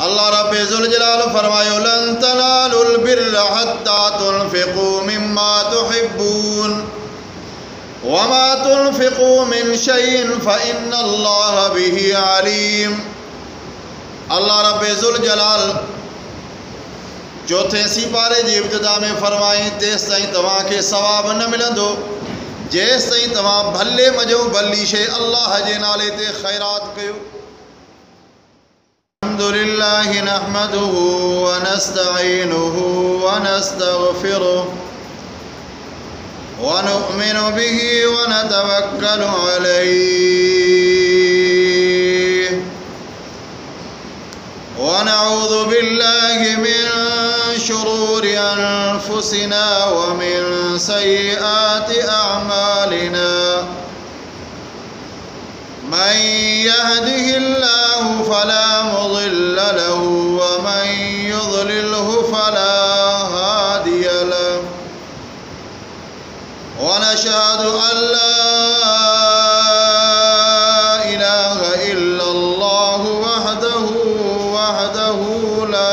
अल्लाह रब्बे ज़ुल जलाल फरमायो लन तनालुल बिर्रा हत्ता तुनफिकू मिम्मा तुहिब्बून वमा तुनफिकू मिन शैइन फ़इन्नल्लाह बिही अलीम। अल्लाह रब्बे ज़ुल जलाल चौथे सिपारे जी इब्तिदा में फरमाई तेस ताईं तव्हां खे सवाब न मिलंदो जेस ताईं तव्हां भले मजो भली शइ अल्लाह जे नाले ते ख़ैरात कयो। अल्हम्दुलिल्लाहि नहमदुहु व नस्तईनुहु व नस्तगफिरुहु व नु'मिनु बिही व नतवक्कलु अलैहि व नऊज़ु बिल्लाहि मिन शुरूरि अनफुसिना व मिन सय्यिआति अअमालिना मन यहदिहिल्लाहु फला मुज़िल्ल लहु व मन युज़लिल्हु फला हादिय लहु व नशहदु अल्ला इलाहा इल्लल्लाहु वहदहु ला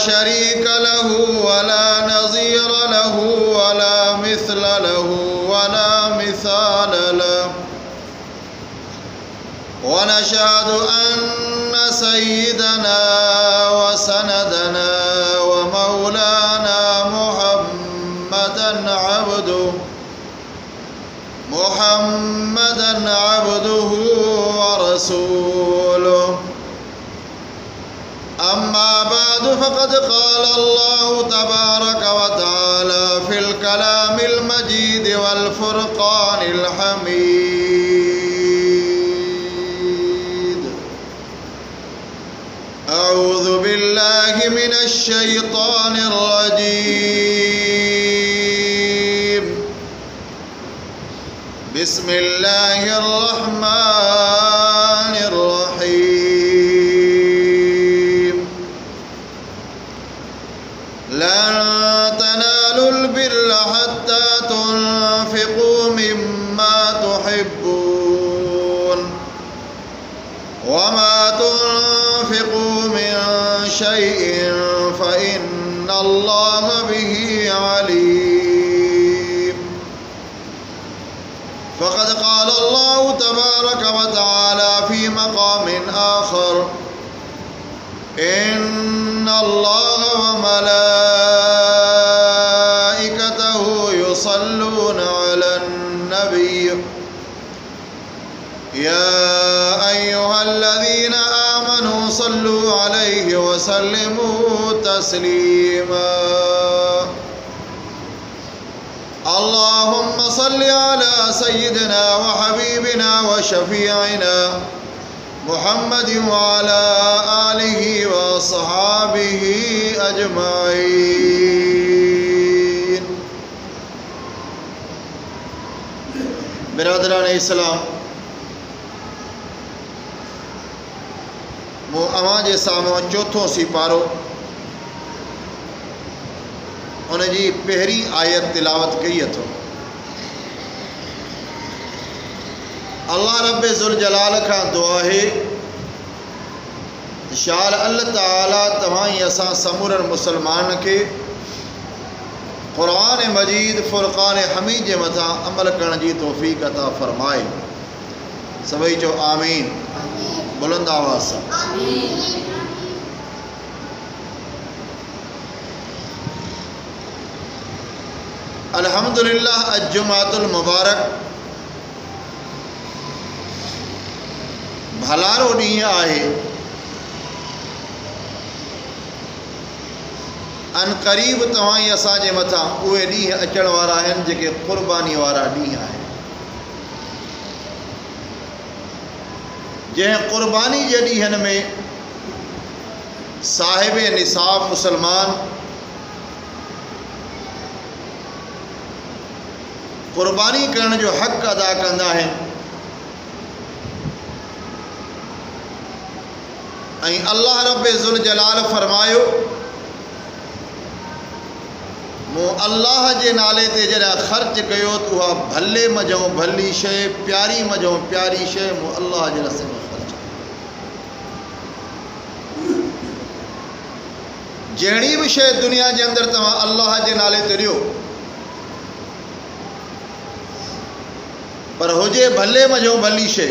शरीका लहु वला नज़ीर लहु वला मिस्ल लहु वला मिसाल लहु व नशहदु अन्न सय्यिदना व सनदना व मौलाना मुहम्मदन अब्दुहु व रसूलुहु। अम्मा बाद फ़क़द क़ाल अल्लाहु तबारक व तआला फ़िल कलामिल मजीद वल फ़ुरक़ानिल हमीद। अऊज़ु बिल्लाहि मिनश शैतानिर रजीम। बिस्मिल्लाहिर रहमानिर रहीम। लन तनालुल बिर्रा हत्ता तुनफिकू मिम्मा तुहिब्बून वमा तुनफिकू मिन शैइन फ़इन्नल्लाह बिही अलीम। फ़क़द क़ाल अल्लाहु तबारक व तआला फ़ी मक़ामिन आख़र इन्नल्लाह व मलाइकतहु युसल्लूना अलन नबी या अय्युहल्लज़ीना आमनू सल्लू अलैहि व सल्लिमू तस्लीमा। अल्लाहुम्मा सल्लि अला सय्यिदिना व हबीबिना व शफीइना मुहम्मदिन व अला आलिहि व अस्हाबिहि अजमाइन। बिरादरान इस्लाम, मूं अवां जे साम्हूं चौथों सिपारो उन जी पहिरीं आयत तिलावत कई अथो। अल्लाह रब्बे ज़ुल जलाल खां दुआ है शाल अल्लाह ताला तव्हां असां समूरनि मुसलमान खे क़ुरान मजीद फ़ुरक़ान हमीद जे मथां अमल करण जी तौफ़ीक़ अता फ़रमाए। सभई चो आमीन। बुलंद आवाज़ सां अल्हम्दुलिल्लाह। अजुमातुल मुबारक भलारो ॾींहुं आहे। अनक़रीब तव्हां असांजे मथां उहे ॾींहं अचण वारा आहिनि जेके क़ुर्बानी वारा ॾींहं आहिनि। जंहिं क़ुर्बानी जे ॾींहंनि में साहिब निसाब मुसलमान क़ुर्बानी करण जो हक़ अदा कंदा आहिनि ऐं अल्लाह रब्बे ज़ुल जलाल फरमायो मूं अल्लाह जे नाले ते जॾहिं ख़र्च कयो त उहा भले मज़ो भली शइ, प्यारी मज़ो प्यारी शइ मूं अल्लाह जे रस्ते में ख़र्च कई। जहिड़ी बि शइ दुनिया जे अंदरि तव्हां अल्लाह जे नाले ते ॾियो, पर हुजे भले मज़ो भली शइ।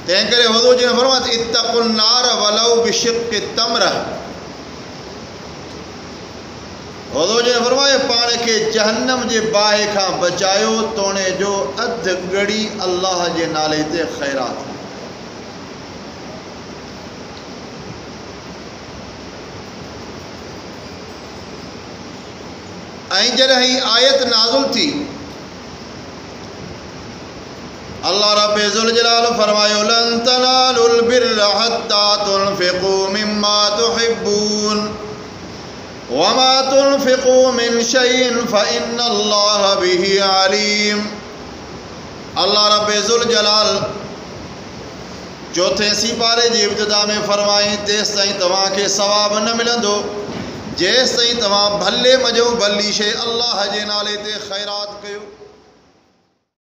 तंहिं करे हुज़ूर जी ने फरमायो इत्तक़ुन नार वलौ बिशिक्कि तम्र। हुज़ूर जी ने फरमायो पाण खे जहन्नम जे बाहि खां बचायो तोणे जो अधु ॻड़ी अल्लाह जे नाले ते ख़ैरात। ऐं जॾहिं ही आयत नाज़िल थी, अल्लाह रब्बे ज़ुल जलाल फरमायो लन तनालुल बिर्रा हत्ता तुनफ़िक़ू मिम्मा तुहिब्बून वमा तुनफ़िक़ू मिन शैइन फ़इन्नल्लाह बिही अलीम। अल्लाह रब्बे ज़ुल जलाल चौथे सिपारे जी इब्तिदा में फरमाई तेसि ताईं तव्हांखे सवाब न मिलंदो जेसि ताईं तव्हां भले मज़ो भली शइ अल्लाह जे नाले ते ख़ैरात कयो।